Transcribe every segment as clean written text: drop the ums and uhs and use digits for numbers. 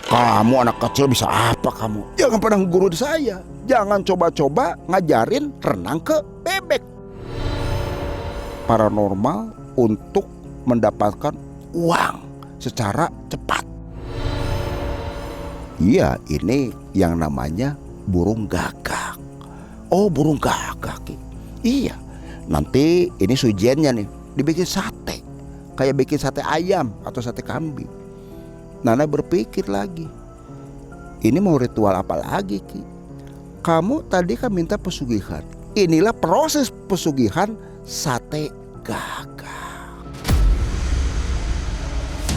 Kamu anak kecil bisa apa kamu? Jangan pernah guru saya. Jangan coba-coba ngajarin renang ke bebek. Paranormal untuk mendapatkan uang secara cepat. Iya, ini yang namanya burung gagak. Oh, burung gagak. Iya. Nanti ini sujiannya nih, dibikin sate. Kayak bikin sate ayam atau sate kambing. Nana berpikir lagi, ini mau ritual apa lagi Ki? Kamu tadi kan minta pesugihan. Inilah proses pesugihan sate gagak.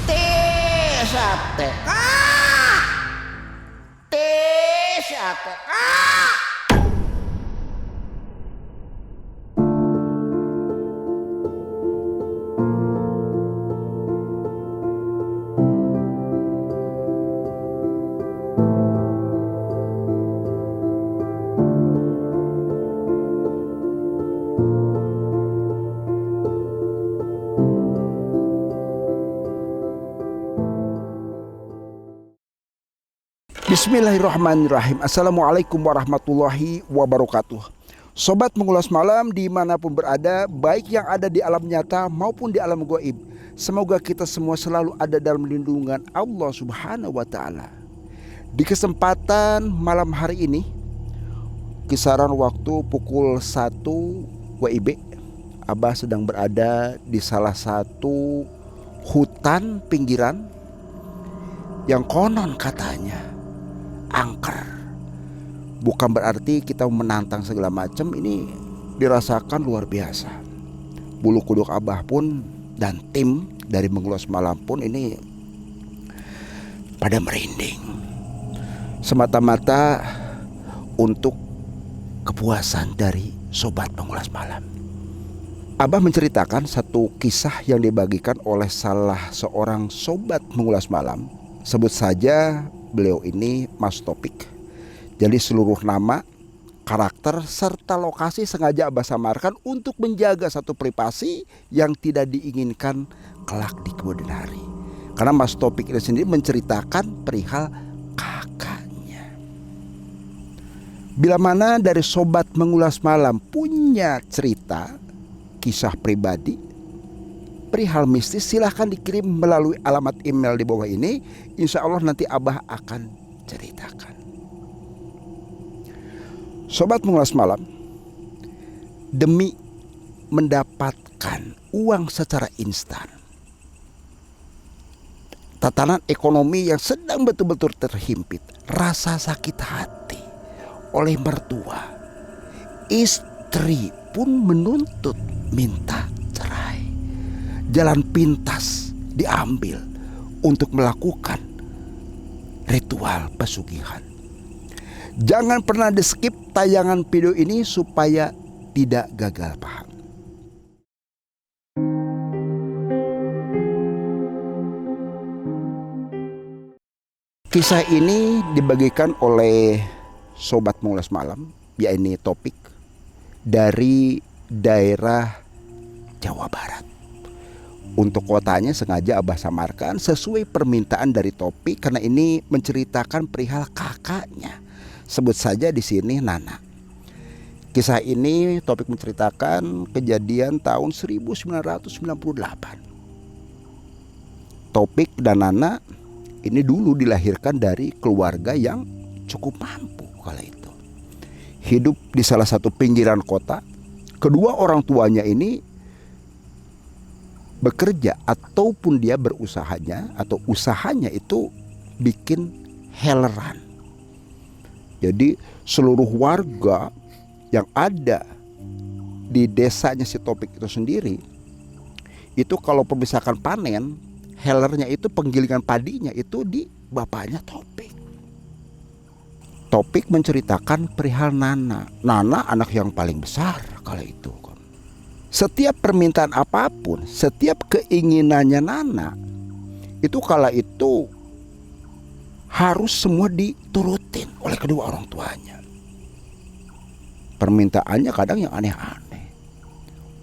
Teh sate. Teh sate. Bismillahirrahmanirrahim. Assalamualaikum warahmatullahi wabarakatuh. Sobat Mengulas Malam dimanapun berada, baik yang ada di alam nyata maupun di alam gaib, semoga kita semua selalu ada dalam lindungan Allah Subhanahu wa ta'ala. Di kesempatan malam hari ini, kisaran waktu pukul 1 WIB, Abah sedang berada di salah satu hutan pinggiran yang konon katanya angker. Bukan berarti kita menantang segala macam, ini dirasakan luar biasa. Bulu kuduk Abah pun dan tim dari Mengulas Malam pun ini pada merinding. Semata-mata untuk kepuasan dari Sobat Mengulas Malam. Abah menceritakan satu kisah yang dibagikan oleh salah seorang Sobat Mengulas Malam. Sebut saja beliau ini Mas Topik. Jadi seluruh nama, karakter, serta lokasi sengaja Abah samarkan untuk menjaga satu privasi yang tidak diinginkan kelak di kemudian hari. Karena Mas Topik ini sendiri menceritakan perihal kakaknya. Bila mana dari Sobat Mengulas Malam punya cerita, kisah pribadi, perihal mistis, silahkan dikirim melalui alamat email di bawah ini. Insya Allah nanti Abah akan ceritakan. Sobat Mengulas Malam, demi mendapatkan uang secara instan, tatanan ekonomi yang sedang betul-betul terhimpit, rasa sakit hati oleh mertua, istri pun menuntut minta cerai. Jalan pintas diambil untuk melakukan ritual pesugihan. Jangan pernah di skip tayangan video ini supaya tidak gagal paham. Kisah ini dibagikan oleh Sobat Mengulas Malam, yakni Topik, dari daerah Jawa Barat. Untuk kotanya sengaja Abah samarkan sesuai permintaan dari Topik karena ini menceritakan perihal kakaknya. Sebut saja di sini Nana. Kisah ini Topik menceritakan kejadian tahun 1998. Topik dan Nana ini dulu dilahirkan dari keluarga yang cukup mampu kala itu. Hidup di salah satu pinggiran kota. Kedua orang tuanya ini bekerja ataupun dia berusahanya atau usahanya itu bikin heleran. Jadi seluruh warga yang ada di desanya si Topik itu sendiri, itu kalau misalkan panen, helernya itu penggilingan padinya itu di bapaknya Topik. Topik menceritakan perihal Nana. Nana anak yang paling besar kala itu. Setiap permintaan apapun, setiap keinginannya Nana, itu kala itu harus semua diturutin oleh kedua orang tuanya. Permintaannya kadang yang aneh-aneh.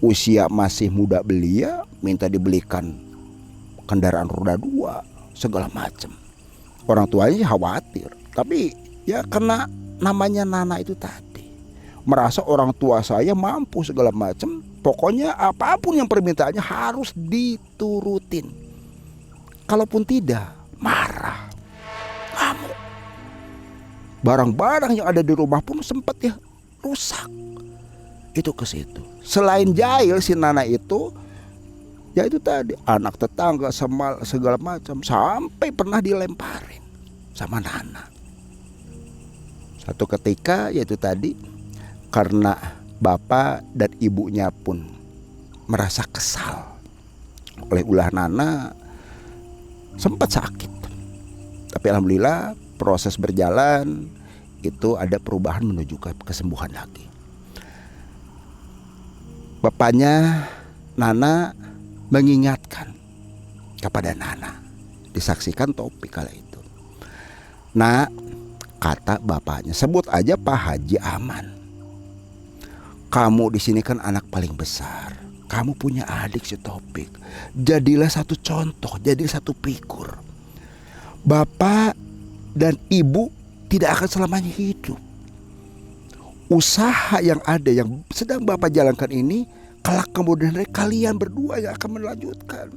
Usia masih muda belia, minta dibelikan kendaraan roda 2, segala macam. Orang tuanya khawatir, tapi ya karena namanya Nana itu tadi merasa orang tua saya mampu segala macam, pokoknya apapun yang permintaannya harus diturutin. Kalaupun tidak, marah, ngamuk. Barang-barang yang ada di rumah pun sempat ya rusak. Itu ke situ. Selain jahil si Nana itu, ya itu tadi anak tetangga sama segala macam, sampai pernah dilemparin sama Nana. Satu ketika yaitu tadi karena bapak dan ibunya pun merasa kesal oleh ulah Nana, sempat sakit. Tapi alhamdulillah proses berjalan itu ada perubahan menuju ke kesembuhan lagi. Bapaknya Nana mengingatkan kepada Nana, disaksikan Topik kala itu. Nah, kata bapaknya, sebut aja Pak Haji Aman. Kamu di sini kan anak paling besar. Kamu punya adik si Topik. Jadilah satu contoh, jadi satu figur. Bapak dan ibu tidak akan selamanya hidup. Usaha yang ada yang sedang Bapak jalankan ini, kelak kemudian hari kalian berdua yang akan melanjutkan.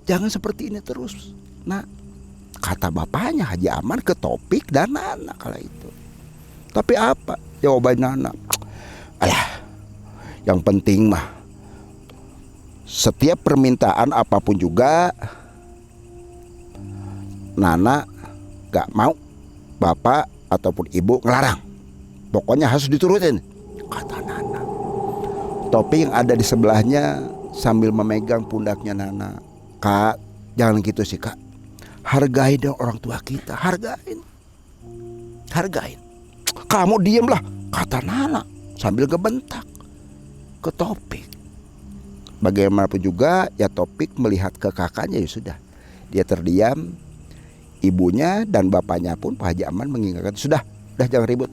Jangan seperti ini terus. Nah, kata bapaknya Haji Aman ke Topik dan Nana kala itu. Tapi apa jawaban Nana? Alah, yang penting mah setiap permintaan apapun juga Nana gak mau bapak ataupun ibu ngelarang. Pokoknya harus diturutin, kata Nana. Topik yang ada di sebelahnya sambil memegang pundaknya Nana. Kak, jangan gitu sih kak. Hargai dong orang tua kita, hargain. Kamu diemlah, kata Nana sambil gebentak ke Topik. Bagaimanapun juga ya Topik melihat ke kakaknya, ya sudah, dia terdiam. Ibunya dan bapaknya pun Pak Haji Aman mengingatkan, sudah jangan ribut.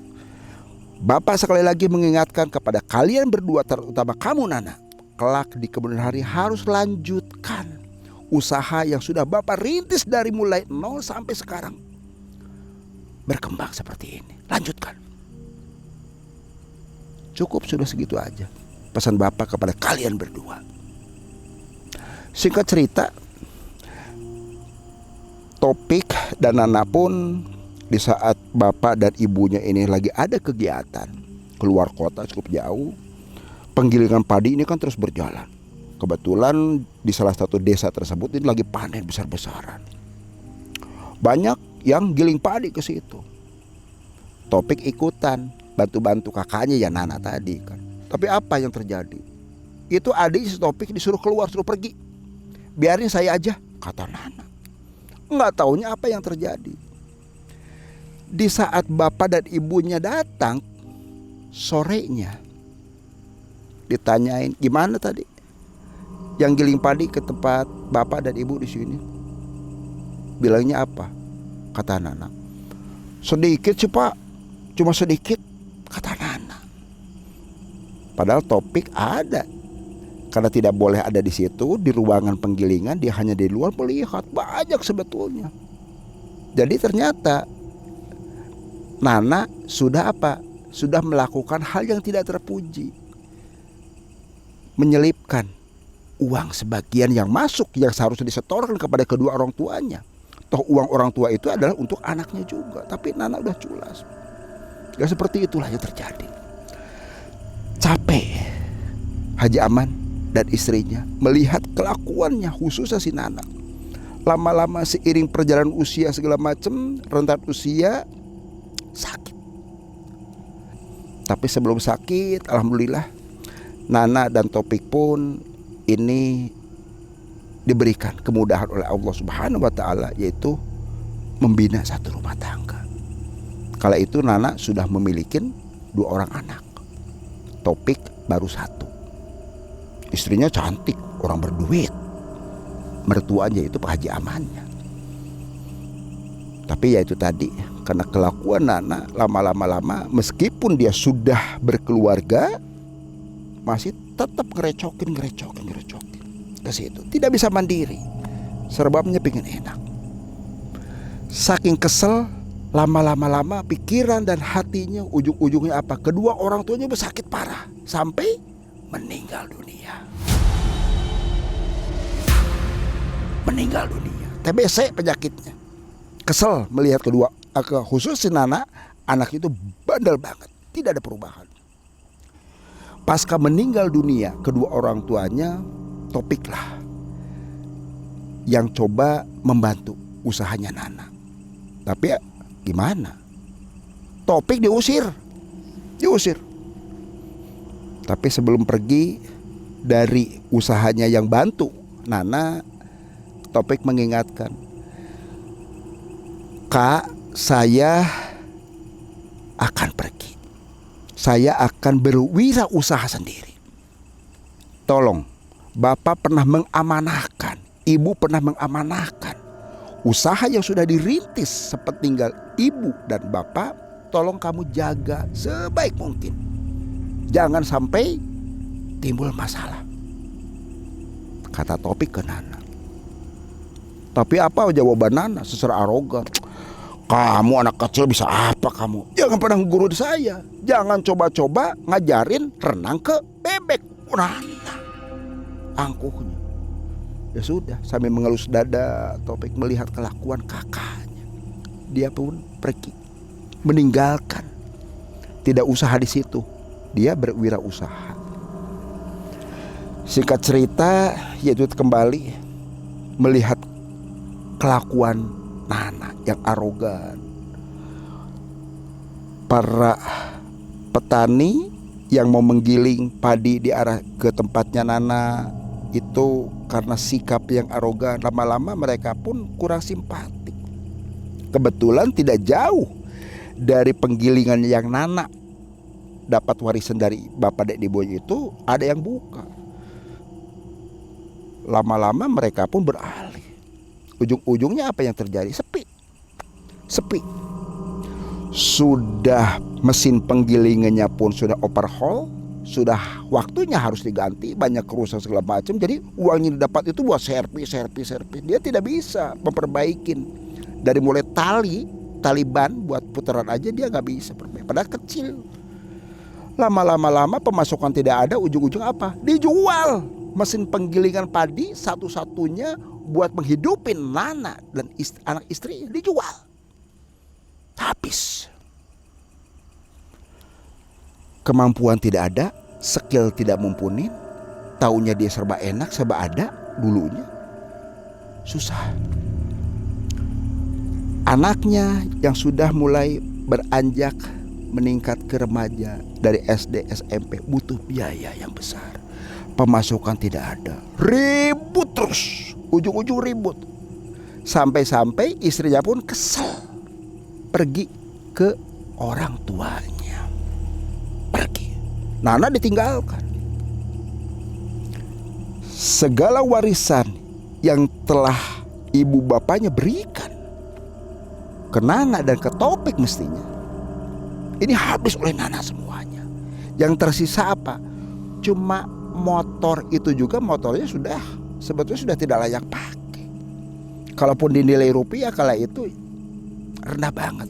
Bapak sekali lagi mengingatkan kepada kalian berdua, terutama kamu Nana, kelak di kemudian hari harus lanjutkan usaha yang sudah Bapak rintis dari mulai nol sampai sekarang. Berkembang seperti ini, lanjutkan. Cukup sudah segitu aja pesan Bapak kepada kalian berdua. Singkat cerita, Topik dan Nana pun di saat bapak dan ibunya ini lagi ada kegiatan keluar kota cukup jauh, penggilingan padi ini kan terus berjalan. Kebetulan di salah satu desa tersebut ini lagi panen besar-besaran. Banyak yang giling padi ke situ. Topik ikutan bantu-bantu kakaknya ya Nana tadi kan. Tapi apa yang terjadi? Itu adik si Topik disuruh keluar, suruh pergi. Biarin saya aja, kata Nana. Nggak taunya apa yang terjadi. Di saat bapak dan ibunya datang sorenya, ditanyain gimana tadi yang giling padi ke tempat bapak dan ibu di sini. Bilangnya apa? Kata Nana. Sedikit sih pak, cuma sedikit, kata Nana. Padahal Topik ada, karena tidak boleh ada di situ di ruangan penggilingan, dia hanya di luar melihat banyak sebetulnya. Jadi ternyata Nana sudah apa? Sudah melakukan hal yang tidak terpuji, menyelipkan uang sebagian yang masuk yang seharusnya disetorkan kepada kedua orang tuanya. Toh uang orang tua itu adalah untuk anaknya juga, tapi Nana udah culas. Ya seperti itulah yang terjadi. Capek Haji Aman dan istrinya melihat kelakuannya, khususnya si Nana. Lama-lama seiring perjalanan usia segala macam, rentan usia, sakit. Tapi sebelum sakit, alhamdulillah Nana dan Topik pun ini diberikan kemudahan oleh Allah Subhanahu wa taala, yaitu membina satu rumah tangga. Kala itu Nana sudah memiliki 2 orang anak. Topik baru 1. Istrinya cantik, orang berduit. Mertuanya itu Pak Haji Amannya. Tapi ya itu tadi, karena kelakuan Nana lama-lama meskipun dia sudah berkeluarga, masih tetap ngerecokin ke situ. Tidak bisa mandiri. Serba pingin enak. Saking kesel, lama pikiran dan hatinya ujung-ujungnya apa? Kedua orang tuanya bersakit parah sampai meninggal dunia. Meninggal dunia. TBC penyakitnya. Kesel melihat kedua, khusus si Nana, anak itu bandel banget, tidak ada perubahan. Pasca meninggal dunia kedua orang tuanya, Topik lah yang coba membantu usahanya Nana. Tapi ya, gimana? Topik diusir. Tapi sebelum pergi dari usahanya yang bantu Nana, Topik mengingatkan, Kak, saya akan pergi. Saya akan berwirausaha sendiri. Tolong, Bapak pernah mengamanahkan, Ibu pernah mengamanahkan usaha yang sudah dirintis sepeninggal Ibu dan Bapak. Tolong kamu jaga sebaik mungkin. Jangan sampai timbul masalah, kata Topik ke Nana. Tapi apa jawaban Nana secara arogan? Kamu anak kecil bisa apa kamu? Jangan pernah guru saya. Jangan coba-coba ngajarin renang ke bebek. Nana angkuhnya. Ya sudah, sambil mengelus dada, Topik melihat kelakuan kakaknya. Dia pun pergi, meninggalkan. Tidak usaha di situ, dia berwirausaha. Singkat cerita, yaitu kembali melihat kelakuan Nana yang arogan. Para petani yang mau menggiling padi di arah ke tempatnya Nana itu karena sikap yang arogan, lama-lama mereka pun kurang simpatik. Kebetulan tidak jauh dari penggilingan yang Nana dapat warisan dari bapak dek di Boy itu ada yang buka. Lama-lama mereka pun beralih. Ujung-ujungnya apa yang terjadi? Sepi. Sudah mesin penggilingannya pun sudah overhaul, sudah waktunya harus diganti, banyak kerusakan segala macam. Jadi uang yang didapat itu buat servis. Dia tidak bisa memperbaikin. Dari mulai tali ban buat putaran aja dia nggak bisa perbaiki. Padahal kecil. Lama pemasukan tidak ada, ujung-ujung apa? Dijual mesin penggilingan padi satu-satunya buat menghidupin Nana dan anak istri, dijual. Habis. Kemampuan tidak ada, skill tidak mumpuni, taunya dia serba enak, serba ada dulunya. Susah. Anaknya yang sudah mulai beranjak meningkat ke remaja dari SD SMP butuh biaya yang besar. Pemasukan tidak ada. Ribut terus. Ujung-ujung ribut. Sampai-sampai istrinya pun kesel. Pergi ke orang tuanya. Pergi. Nana ditinggalkan. Segala warisan yang telah ibu bapaknya berikan ke Nana dan ke Topik mestinya, ini habis oleh Nana semuanya. Yang tersisa apa? Cuma motor itu juga, motornya sudah sebetulnya sudah tidak layak pakai. Kalaupun dinilai rupiah kala itu rendah banget.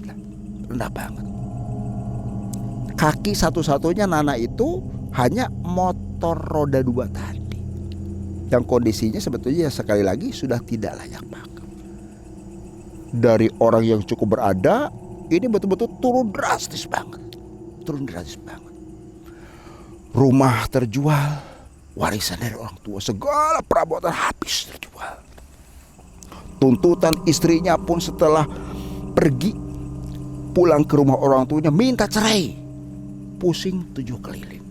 Kaki satu-satunya Nana itu hanya motor roda 2 tadi, yang kondisinya sebetulnya sekali lagi sudah tidak layak pakai. Dari orang yang cukup berada, ini betul-betul turun drastis banget. Rumah terjual, warisan dari orang tua, segala perabotan habis terjual. Tuntutan istrinya pun setelah pergi pulang ke rumah orang tuanya minta cerai. Pusing 7 keliling.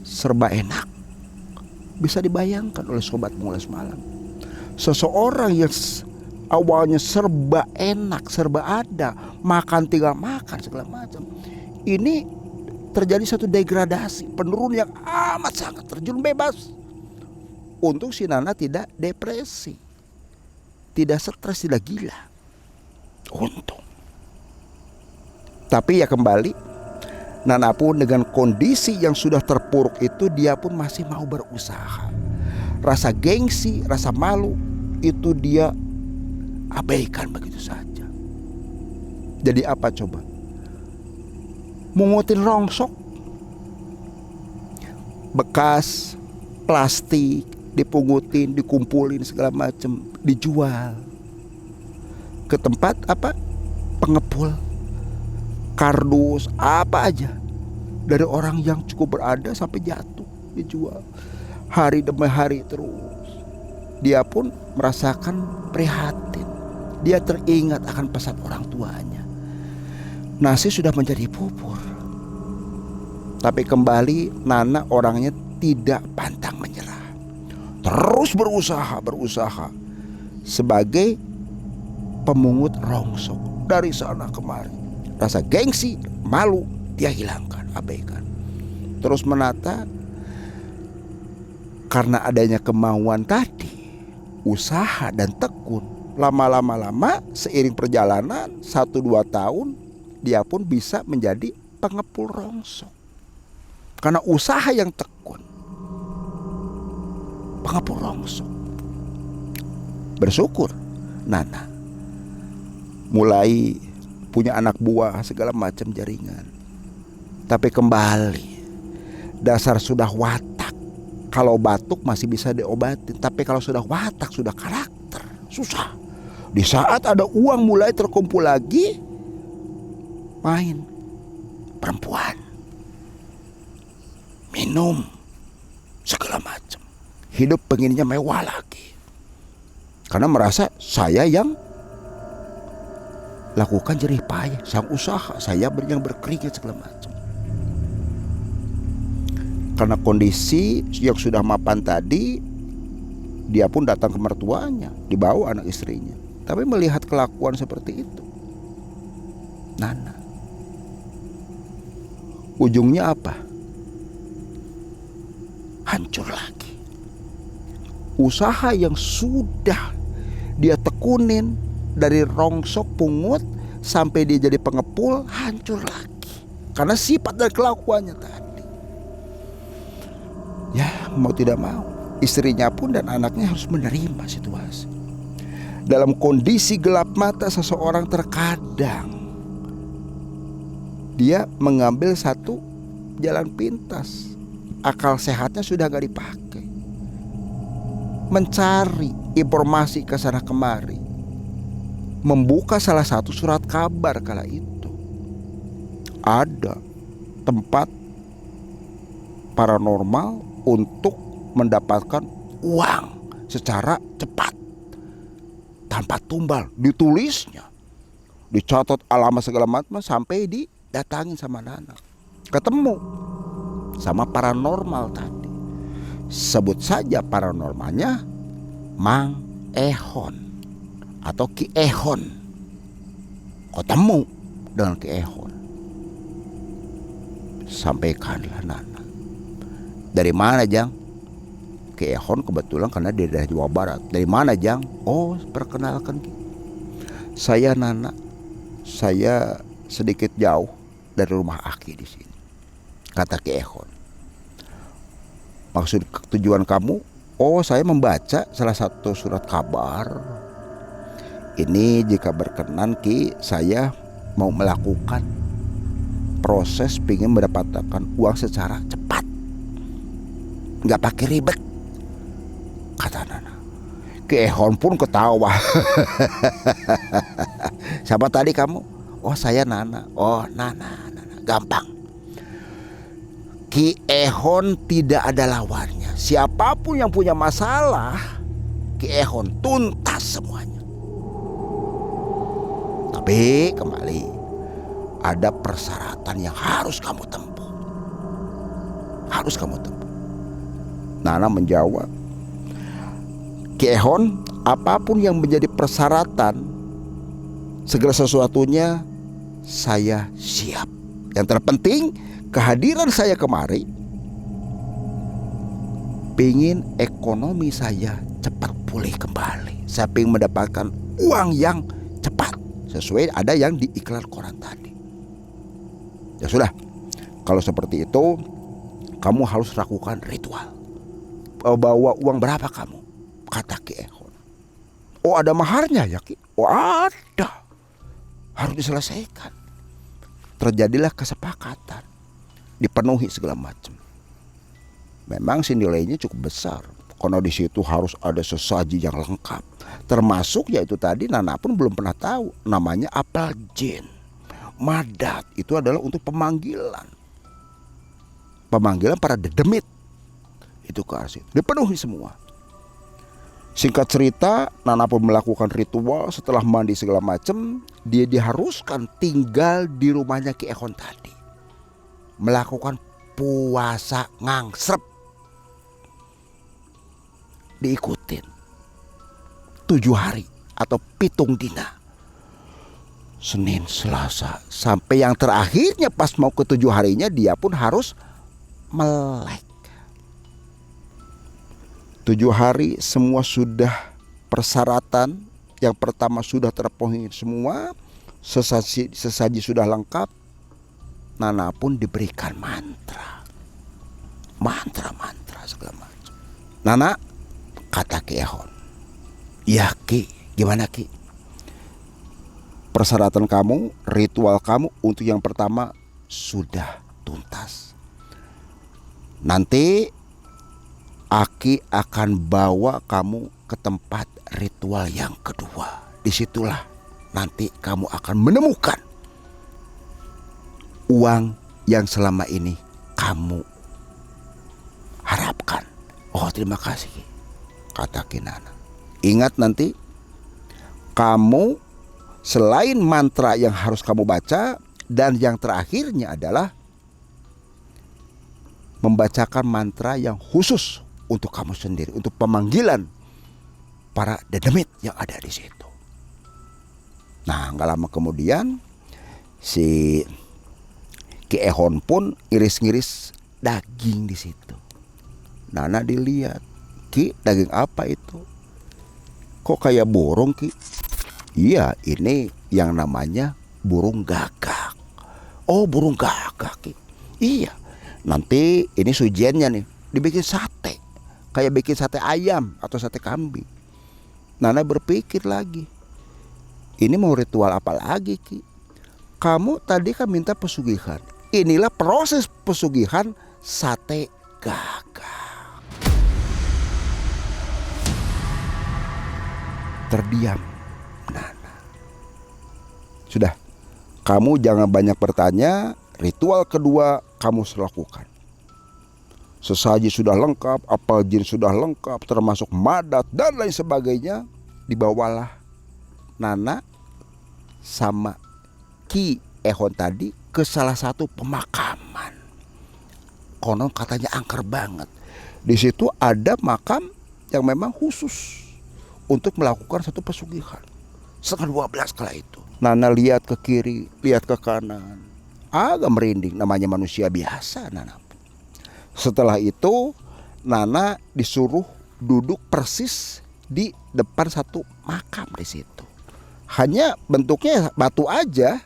Serba enak. Bisa dibayangkan oleh sobat Mengulas Malam. Seseorang yang awalnya serba enak, serba ada, makan tinggal makan segala macam, ini terjadi satu degradasi, penurunan yang amat sangat, terjun bebas. Untung si Nana tidak depresi, tidak stres, tidak gila. Untung. Tapi ya kembali, Nana pun dengan kondisi yang sudah terpuruk itu, dia pun masih mau berusaha. Rasa gengsi, rasa malu itu dia abaikan begitu saja. Jadi apa coba? Mungutin rongsok, bekas plastik dipungutin, dikumpulin segala macam, dijual ke tempat apa? Pengepul, kardus, apa aja dari orang yang cukup berada sampai jatuh, dijual hari demi hari terus. Dia pun merasakan prihatin. Dia teringat akan pesan orang tuanya. Nasi sudah menjadi bubur. Tapi kembali Nana orangnya tidak pantang menyerah. Terus berusaha sebagai pemungut rongsok dari sana kemari. Rasa gengsi, malu dia hilangkan, abaikan. Terus menata, karena adanya kemauan tadi, usaha dan tekun, lama seiring perjalanan 1-2 tahun dia pun bisa menjadi pengepul rongsok. Karena usaha yang tekun, pengepul rongsok. Bersyukur Nana mulai punya anak buah segala macam jaringan. Tapi kembali dasar sudah watak. Kalau batuk masih bisa diobatin, tapi kalau sudah watak, sudah karakter, susah. Di saat ada uang mulai terkumpul lagi, main perempuan, minum, segala macam. Hidup pengennya mewah lagi. Karena merasa saya yang lakukan jerih payah, sang usaha, saya yang berkeringat segala macam. Karena kondisi yang sudah mapan tadi, dia pun datang ke mertuanya, dibawa anak istrinya. Tapi melihat kelakuan seperti itu, Nana, ujungnya apa? Hancur lagi. Usaha yang sudah dia tekunin dari rongsok pungut sampai dia jadi pengepul, hancur lagi. Karena sifat dan kelakuannya tadi. Ya mau tidak mau, istrinya pun dan anaknya harus menerima situasi. Dalam kondisi gelap mata seseorang, terkadang dia mengambil satu jalan pintas. Akal sehatnya sudah gak dipakai. Mencari informasi ke sana kemari. Membuka salah satu surat kabar kala itu. Ada tempat paranormal untuk mendapatkan uang secara cepat, tanpa tumbal. Ditulisnya, dicatat alamat segala macam, sampai didatangin sama Nana. Ketemu sama paranormal tadi. Sebut saja paranormalnya Mang Ehon atau Ki Ehon. Ketemu dengan Ki Ehon. Sampaikanlah Nana. Dari mana, Jang? Ki Ehon kebetulan karena dia dari Jawa Barat. Dari mana, Jang? Oh, perkenalkan. Saya Nana. Saya sedikit jauh dari rumah Aki di sini, kata Ki Ehon. Maksud tujuan kamu? Oh, saya membaca salah satu surat kabar. Ini jika berkenan Ki, saya mau melakukan proses ingin mendapatkan uang secara cepat, nggak pakai ribet, kata Nana. Ki Ehon pun ketawa. Siapa tadi kamu? Oh, saya Nana. Oh, Nana. Gampang. Ki Ehon tidak ada lawannya. Siapapun yang punya masalah, Ki Ehon tuntas semuanya. Tapi kembali, ada persyaratan yang harus kamu tempuh. Harus kamu tempuh. Nana menjawab, Ki Ehon, apapun yang menjadi persyaratan, segala sesuatunya saya siap. Yang terpenting kehadiran saya kemari, pingin ekonomi saya cepat pulih kembali. Saya pingin mendapatkan uang yang cepat, sesuai ada yang di iklan koran tadi. Ya sudah, kalau seperti itu kamu harus lakukan ritual. Bawa uang berapa kamu? Kata Ki Ehon. Oh ada maharnya ya Ki? Oh ada. Harus diselesaikan. Terjadilah kesepakatan. Dipenuhi segala macam. Memang sih nilainya cukup besar. Karena di situ harus ada sesaji yang lengkap. Termasuk yaitu tadi Nana pun belum pernah tahu. Namanya apel jin. Madat itu adalah untuk pemanggilan. Pemanggilan para dedemit. Itu ke arah situ. Dipenuhi semua. Singkat cerita, Nana pun melakukan ritual. Setelah mandi segala macam, dia diharuskan tinggal di rumahnya Ki Ehon tadi. Melakukan puasa ngangsrep. Diikutin 7 hari atau pitung dina. Senin, Selasa, sampai yang terakhirnya pas mau ke 7 harinya dia pun harus melek. 7 hari semua sudah persyaratan. Yang pertama sudah terpenuhi semua. Sesaji sudah lengkap. Nana pun diberikan mantra. Mantra segala macam. Nana, kata Ki Ehon, ya Ki, gimana Ki? Persyaratan kamu, ritual kamu untuk yang pertama sudah tuntas. Nanti Aki akan bawa kamu ke tempat ritual yang kedua. Disitulah nanti kamu akan menemukan uang yang selama ini kamu harapkan. Oh terima kasih Ki, kata Ki Nana. Ingat nanti kamu selain mantra yang harus kamu baca, dan yang terakhirnya adalah membacakan mantra yang khusus untuk kamu sendiri, untuk pemanggilan para dedemit yang ada di situ. Nah, nggak lama kemudian si Ki Ehon pun iris-ngiris daging di situ. Nana dilihat, Ki, daging apa itu? Kok kayak burung Ki? Iya, ini yang namanya burung gagak. Oh, burung gagak Ki. Iya. Nanti ini sujiannya nih, dibikin sate. Kayak bikin sate ayam atau sate kambing. Nana berpikir lagi, ini mau ritual apa lagi Ki? Kamu tadi kan minta pesugihan. Inilah proses pesugihan sate gagak. Terdiam Nana. Sudah, kamu jangan banyak bertanya. Ritual kedua kamu lakukan. Sesaji sudah lengkap, apel jin sudah lengkap, termasuk madat dan lain sebagainya. Dibawalah Nana sama Ki Ehon tadi ke salah satu pemakaman. Konon katanya angker banget. Di situ ada makam yang memang khusus untuk melakukan satu pesugihan. Setengah 12 kala itu. Nana lihat ke kiri, lihat ke kanan. Agak merinding, namanya manusia biasa Nana. Setelah itu Nana disuruh duduk persis di depan satu makam di situ. Hanya bentuknya batu aja,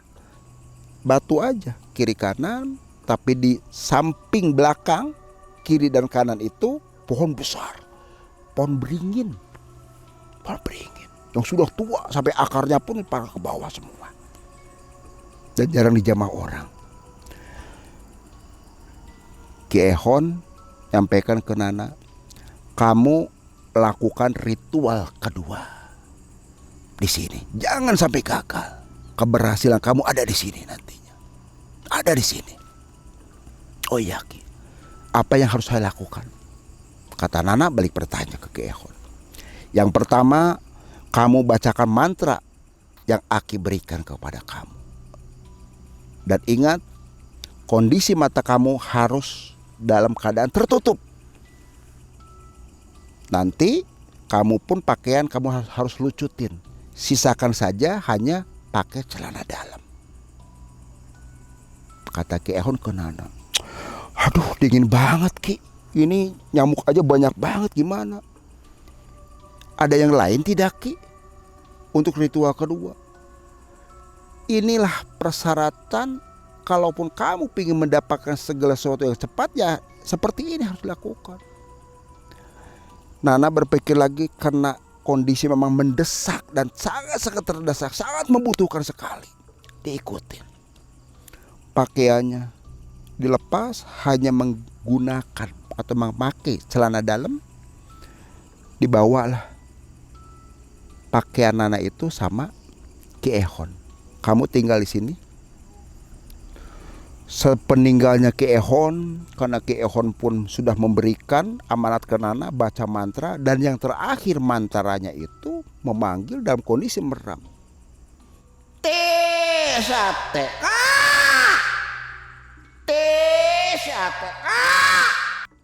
kiri kanan. Tapi di samping belakang kiri dan kanan itu pohon besar, pohon beringin yang sudah tua sampai akarnya pun parah ke bawah semua dan jarang dijamah orang. Ki Ehon nyampaikan ke Nana, kamu lakukan ritual kedua di sini. Jangan sampai gagal. Keberhasilan kamu ada di sini nantinya. Ada di sini. Oh iya Ki, apa yang harus saya lakukan? Kata Nana balik bertanya ke Ki Ehon. Yang pertama, kamu bacakan mantra yang Aki berikan kepada kamu. Dan ingat, kondisi mata kamu harus dalam keadaan tertutup. Nanti kamu pun pakaian kamu harus lucutin. Sisakan saja hanya pakai celana dalam. Kata Ki Ehon ke Nana, aduh dingin banget Ki. Ini nyamuk aja banyak banget, gimana? Ada yang lain tidak Ki? Untuk ritual kedua. Inilah persyaratan. Kalaupun kamu ingin mendapatkan segala sesuatu yang cepat, ya seperti ini harus dilakukan. Nana berpikir lagi, karena kondisi memang mendesak dan sangat terdesak, sangat membutuhkan sekali. Diikutin. Pakaiannya dilepas, hanya menggunakan atau memakai celana dalam. Dibawalah pakaian Nana itu sama Ki Ehon. Kamu tinggal di sini. Sepeninggalnya Ki Ehon, karena Ki Ehon pun sudah memberikan amanat ke Nana baca mantra, dan yang terakhir mantranya itu memanggil dalam kondisi meram. T-sate, T-sate,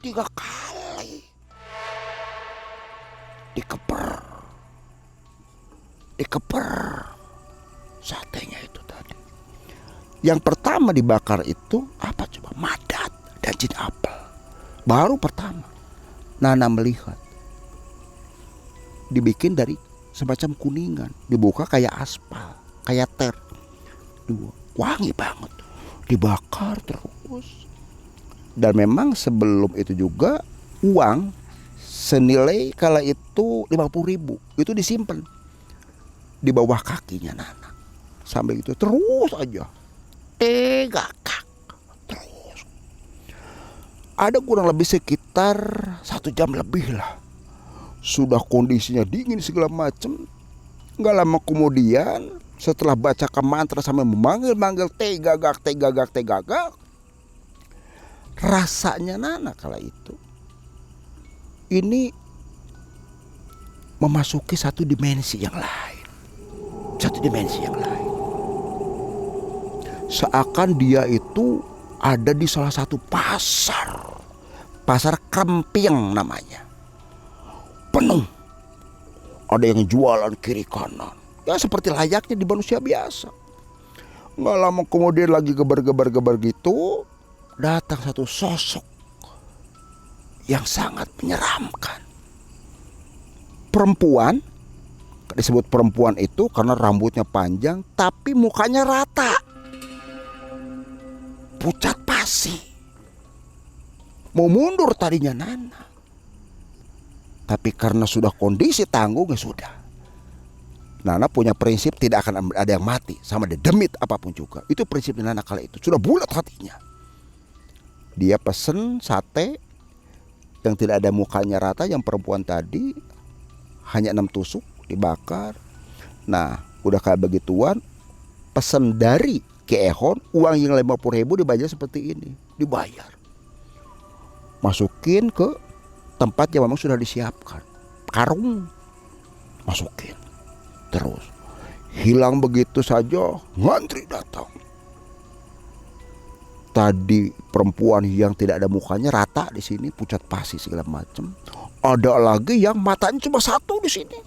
3 kali dikeper satenya itu tadi. Yang pertama dibakar itu apa coba? Madat dan jin apel. Baru pertama Nana melihat dibikin dari semacam kuningan, dibuka kayak aspal, kayak ter, wangi banget, dibakar terus. Dan memang sebelum itu juga uang senilai kala itu 50.000 itu disimpan di bawah kakinya Nana. Sambil itu terus aja 3 kak terus. Ada kurang lebih sekitar 1 jam lebih lah. Sudah kondisinya dingin segala macam. Nggak lama kemudian setelah bacakan mantra sambil memanggil-manggil tegagak, rasanya Nana kala itu ini memasuki satu dimensi yang lain. Seakan dia itu ada di salah satu pasar Kremping namanya. Penuh. Ada yang jualan kiri kanan. Ya seperti layaknya di manusia biasa. Nggak lama kemudian lagi gebar-gebar gitu, datang satu sosok yang sangat menyeramkan. Perempuan, disebut perempuan itu karena rambutnya panjang tapi mukanya rata. Pucat pasi. Mau mundur tadinya Nana. Tapi karena sudah kondisi tanggung, ya sudah. Nana punya prinsip tidak akan ada yang mati sama demit apapun juga. Itu prinsip Nana kala itu. Sudah bulat hatinya. Dia pesen sate yang tidak ada mukanya rata, yang perempuan tadi hanya 6 tusuk dibakar. Nah, udah kayak begituan, pesen dari Ki Ehon, uang yang 50.000 dibayar seperti ini, dibayar. Masukin ke tempat yang memang sudah disiapkan, karung, masukin. Terus hilang begitu saja, ngantri datang. Tadi perempuan yang tidak ada mukanya rata di sini, pucat pasi segala macam. Ada lagi yang matanya cuma 1 di sini.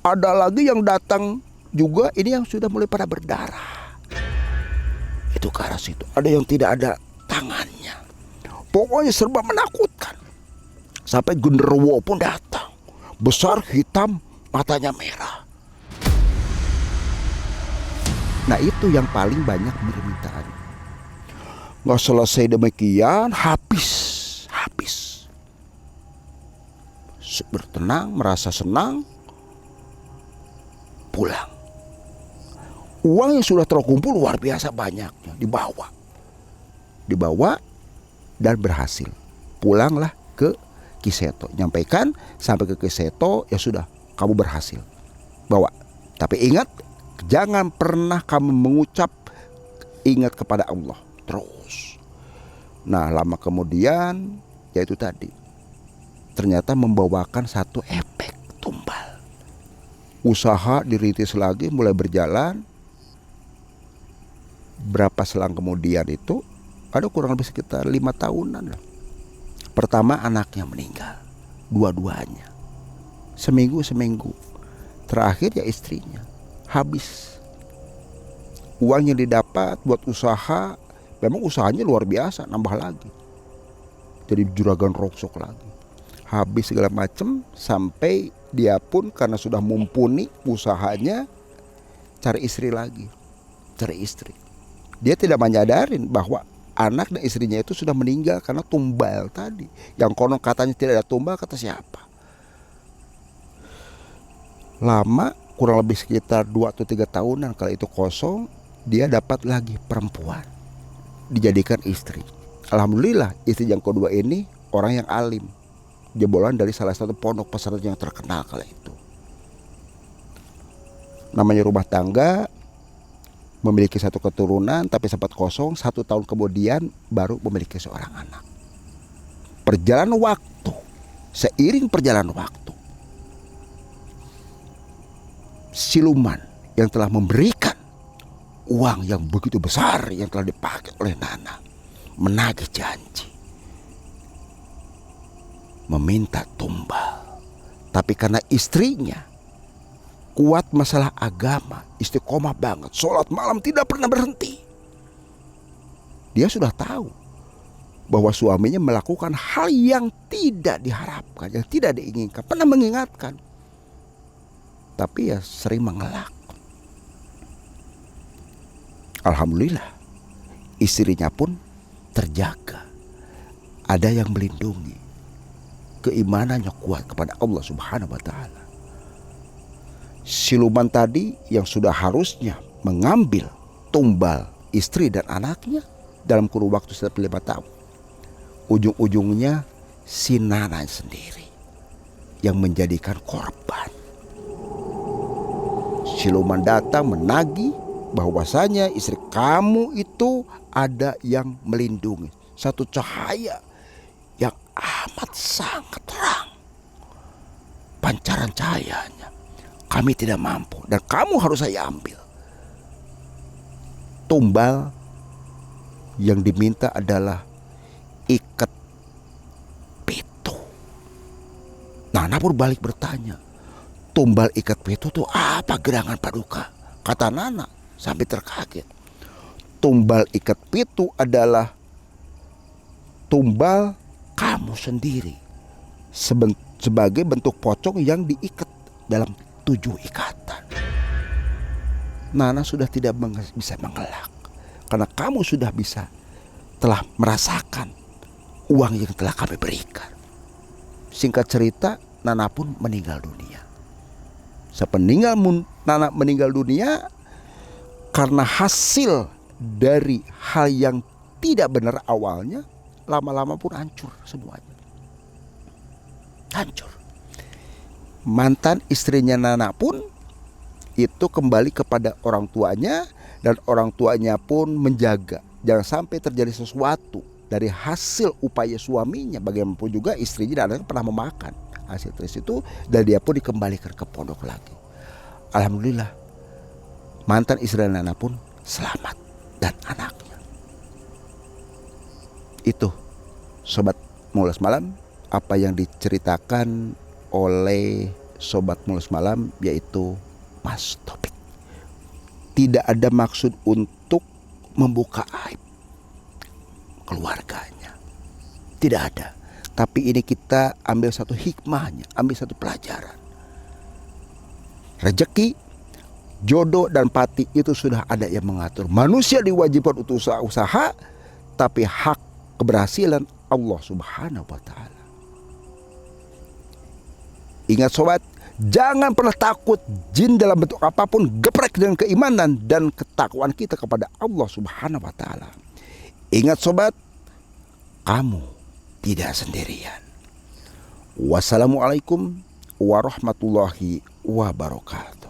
Ada lagi yang datang juga ini yang sudah mulai pada berdarah. Itu ke arah situ. Ada yang tidak ada tangannya. Pokoknya serba menakutkan. Sampai genderuwo pun datang. Besar, hitam, matanya merah. Nah itu yang paling banyak permintaan. Nggak selesai demikian, habis. Bertenang, merasa senang, pulang. Uang yang sudah terkumpul luar biasa banyaknya, dibawa dan berhasil. Pulanglah ke Kiseto, nyampaikan sampai ke Kiseto, ya sudah, kamu berhasil bawa. Tapi ingat, jangan pernah kamu mengucap ingat kepada Allah terus. Nah lama kemudian, yaitu tadi, ternyata membawakan satu efek tumbal. Usaha dirintis lagi, mulai berjalan. Berapa selang kemudian itu, ada kurang lebih sekitar 5 tahunan. Pertama anaknya meninggal, dua-duanya. Seminggu. Terakhir ya istrinya, habis. Uang yang didapat buat usaha, memang usahanya luar biasa, nambah lagi. Jadi juragan rongsok lagi. Habis segala macam, sampai dia pun karena sudah mumpuni usahanya, cari istri lagi. Dia tidak menyadarin bahwa anak dan istrinya itu sudah meninggal karena tumbal tadi. Yang konon katanya tidak ada tumbal, kata siapa? Lama, kurang lebih sekitar 2 atau 3 tahunan kala itu kosong, dia dapat lagi perempuan, dijadikan istri. Alhamdulillah istri yang kedua ini orang yang alim, jebolan dari salah satu pondok pesantren yang terkenal kala itu. Namanya rumah tangga, memiliki satu keturunan tapi sempat kosong. 1 tahun kemudian baru memiliki seorang anak. Perjalanan waktu, seiring perjalanan waktu, siluman yang telah memberikan uang yang begitu besar yang telah dipakai oleh Nana menagih janji, meminta tumbal. Tapi karena istrinya kuat masalah agama, istiqomah banget, sholat malam tidak pernah berhenti, dia sudah tahu bahwa suaminya melakukan hal yang tidak diharapkan, yang tidak diinginkan. Pernah mengingatkan, tapi ya sering mengelak. Alhamdulillah istrinya pun terjaga, ada yang melindungi, keimanannya kuat kepada Allah Subhanahu wa Ta'ala. Siluman tadi yang sudah harusnya mengambil tumbal istri dan anaknya dalam kurun waktu sekitar 5 tahun, ujung-ujungnya si Nana sendiri yang menjadikan korban. Siluman datang menagih bahwasanya istri kamu itu ada yang melindungi, satu cahaya yang amat sangat terang, pancaran cahayanya kami tidak mampu dan kamu harus saya ambil. Tumbal yang diminta adalah ikat pitu. Nana pun balik bertanya, tumbal ikat pitu itu apa gerangan Paduka? Kata Nana sampai terkaget. Tumbal ikat pitu adalah tumbal kamu sendiri sebagai bentuk pocong yang diikat dalam 7 ikatan. Nana sudah tidak bisa mengelak karena kamu sudah telah merasakan uang yang telah kami berikan. Singkat cerita, Nana pun meninggal dunia. Sepeninggal Nana meninggal dunia karena hasil dari hal yang tidak benar awalnya, lama-lama pun hancur semuanya. Hancur. Mantan istrinya Nana pun itu kembali kepada orang tuanya, dan orang tuanya pun menjaga jangan sampai terjadi sesuatu dari hasil upaya suaminya. Bagaimanapun juga istrinya dan anaknya pernah memakan hasil tes itu, dan dia pun dikembalikan ke pondok lagi. Alhamdulillah mantan istri Nana pun selamat dan anaknya. Itu Sobat Mulus Malam apa yang diceritakan oleh Sobat Mulus Malam, yaitu Mas Topik. Tidak ada maksud untuk membuka aib keluarganya, tidak ada. Tapi ini kita ambil satu hikmahnya, ambil satu pelajaran. Rezeki, jodoh dan pati itu sudah ada yang mengatur. Manusia diwajibkan untuk usaha, tapi hak keberhasilan Allah Subhanahu wa Ta'ala. Ingat sobat, jangan pernah takut jin dalam bentuk apapun. Geprek dengan keimanan dan ketakwaan kita kepada Allah Subhanahu wa Ta'ala. Ingat sobat, kamu tidak sendirian. Wassalamualaikum warahmatullahi wabarakatuh.